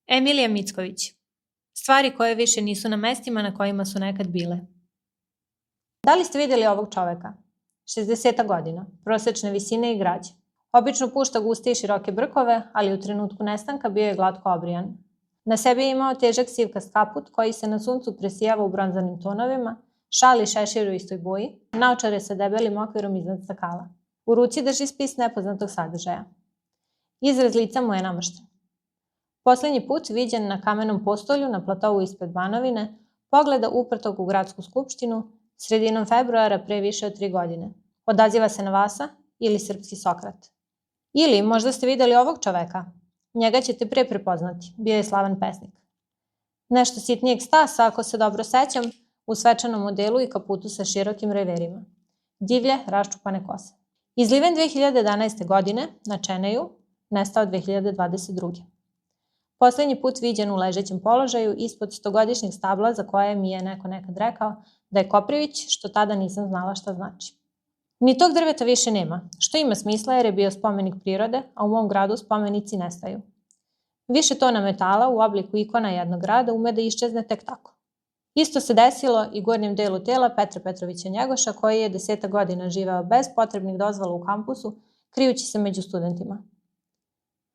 Emilija Micković. Stvari koje više nisu na mestima na kojima su nekad bile. Da li ste vidjeli ovog čoveka? 60 godina, prosečne visine i građe. Obično pušta guste i široke brkove, ali u trenutku nestanka bio je glatko obrijan. Na sebi je imao težak sivkast kaput koji se na suncu presijava u bronzanim tonovima, šal i šešir u istoj boji, naočare sa debelim okvirom iznad stakala. U ruci drži spis nepoznatog sadržaja. Izraz lica mu je namršten. Poslednji put viđen na kamenom postolju na platovu ispred Banovine, pogleda uprtog u gradsku skupštinu sredinom februara pre više od 3 godine. Odaziva se na Vasa ili srpski Sokrat. Ili možda ste videli ovog čoveka. Njega ćete pre prepoznati, bio je slavan pesnik. Nešto sitnijeg stasa, ako se dobro sećam, u svečanom modelu i kaputu sa širokim reverima. Divlje, raščupane kose. Izliven 2011. godine na Čeneju, nestao 2022. Poslednji put viđen u ležećem položaju ispod 100-godišnjeg stabla za koje mi je neko nekad rekao da je Koprivić, što tada nisam znala šta znači. Ni tog drveta više nema, što ima smisla jer je bio spomenik prirode, a u mom gradu spomenici nestaju. Više tona metala u obliku ikona jednog grada ume da iščezne tek tako. Isto se desilo i gornjem delu tela Petra Petrovića Njegoša, koji je 10 godina živeo bez potrebnih dozvola u kampusu, krijući se među studentima.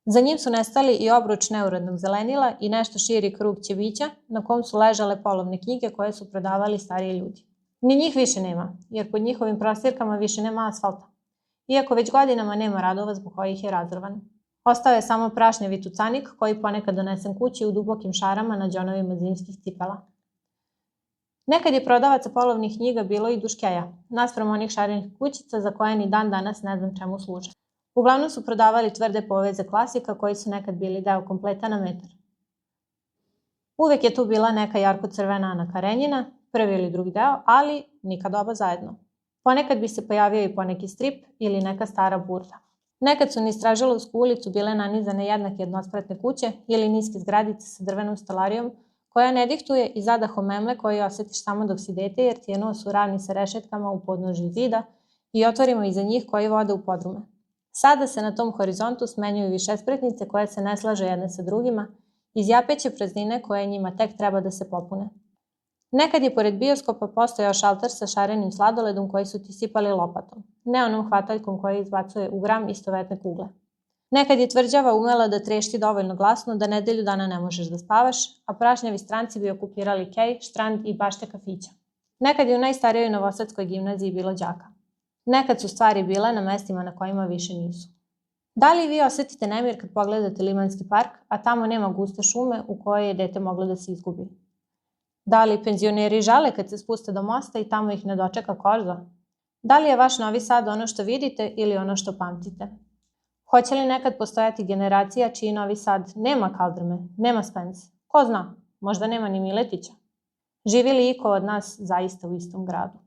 Za njim su nestali i obruč neurednog zelenila i nešto širi krug ćevića na kom su ležale polovne knjige koje su prodavali stariji ljudi. Ni njih više nema, jer pod njihovim prostirkama više nema asfalta. Iako već godinama nema radova zbog kojih je razrvan. Ostao je samo prašnjavi tucanik koji ponekad donesen kući u dubokim šarama na đonovima zimskih cipela. Nekad je prodavaca polovnih knjiga bilo i duškeja, naspram onih šarenih kućica za koje ni dan danas ne znam čemu služe. Uglavnom su prodavali tvrde poveze klasika koji su nekad bili deo kompleta na metar. Uvek je tu bila neka jarko-crvena Ana Karenjina, prvi ili drugi deo, ali nikad oba zajedno. Ponekad bi se pojavio i poneki strip ili neka stara burda. Nekad su niz Stražilovsku ulicu bile nanizane jednake jednospratne kuće ili niske zgradice sa drvenom stolarijom koja ne dihtuje i zadahom memle koji osetiš samo dok si dete jer ti je nos u ravni sa rešetkama u podnožju zida i otvorimo iza njih koji vode u podrume. Sada se na tom horizontu smenjuju višespratnice koje se ne slaže jedne sa drugima, iz japeće praznine koje njima tek treba da se popune. Nekad je pored bioskopa postojao šalter sa šarenim sladoledom koji su ti sipali lopatom, ne onom hvataljkom koji izbacuje u gram istovetne kugle. Nekad je tvrđava umela da trešti dovoljno glasno da nedelju dana ne možeš da spavaš, a prašnjavi stranci bi okupirali kej, štrand i bašte kafića. Nekad je u najstarijoj novosadskoj gimnaziji bilo đaka. Nekad su stvari bile na mestima na kojima više nisu. Da li vi osetite nemir kad pogledate Limanski park, a tamo nema guste šume u kojoj je dete moglo da se izgubi? Da li penzioneri žale kad se spuste do mosta i tamo ih ne dočeka koža? Da li je vaš Novi Sad ono što vidite ili ono što pamtite? Hoće li nekad postojati generacija čiji Novi Sad nema kaldrme, nema Spence? Ko zna, možda nema ni Miletića. Živi li iko od nas zaista u istom gradu?